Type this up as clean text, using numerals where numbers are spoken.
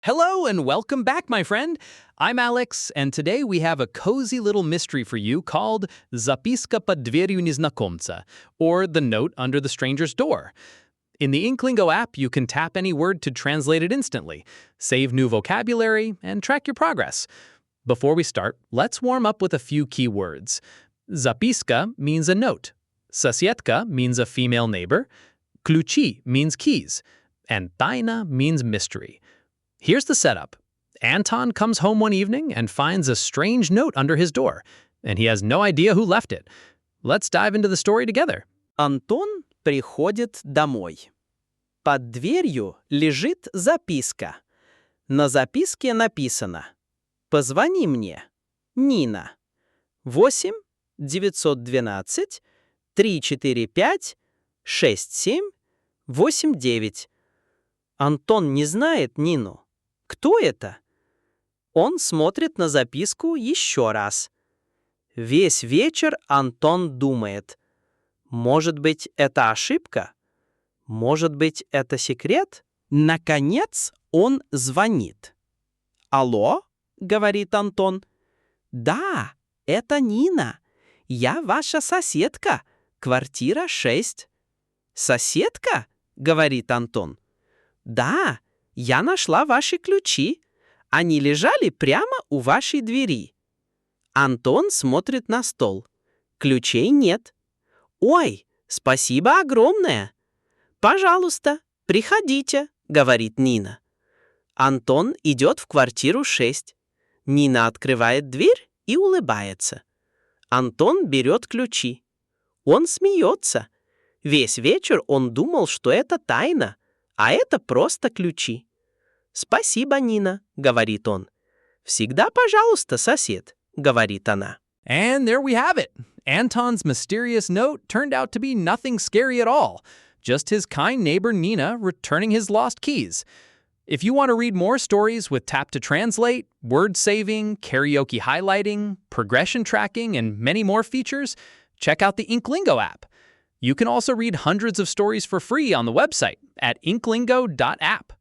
Hello and welcome back, my friend. I'm Alex, and today we have a cozy little mystery for you called Записка, дверью, незнакомца, or The Note Under the Stranger's Door. In the InkLingo app, you can tap any word to translate it instantly, save new vocabulary, and track your progress. Before we start, let's warm up with a few key words. Записка means a note. Соседка means a female neighbor. Ключи means keys. And тайна means mystery. Here's the setup. Anton comes home one evening and finds a strange note under his door, and he has no idea who left it. Let's dive into the story together. Антон приходит домой. Под дверью лежит записка. На записке написано: «Позвони мне, Нина. 8-912-345-6789». Антон не знает Нину. Кто это? Он смотрит на записку еще раз. Весь вечер Антон думает: может быть, это ошибка? Может быть, это секрет? Наконец он звонит. «Алло?» — говорит Антон. «Да, это Нина. Я ваша соседка. Квартира 6». «Соседка?» — говорит Антон. «Да, я нашла ваши ключи. Они лежали прямо у вашей двери». Антон смотрит на стол. Ключей нет. «Ой, спасибо огромное!» «Пожалуйста, приходите», — говорит Нина. Антон идет в квартиру 6. Нина открывает дверь и улыбается. Антон берет ключи. Он смеется. Весь вечер он думал, что это тайна, а это просто ключи. «Спасибо, Нина», — говорит он. «Всегда пожалуйста, сосед», — говорит она. And there we have it. Anton's mysterious note turned out to be nothing scary at all, just his kind neighbor Nina returning his lost keys. If you want to read more stories with tap to translate, word saving, karaoke highlighting, progression tracking, and many more features, check out the InkLingo app. You can also read hundreds of stories for free on the website at inklingo.app.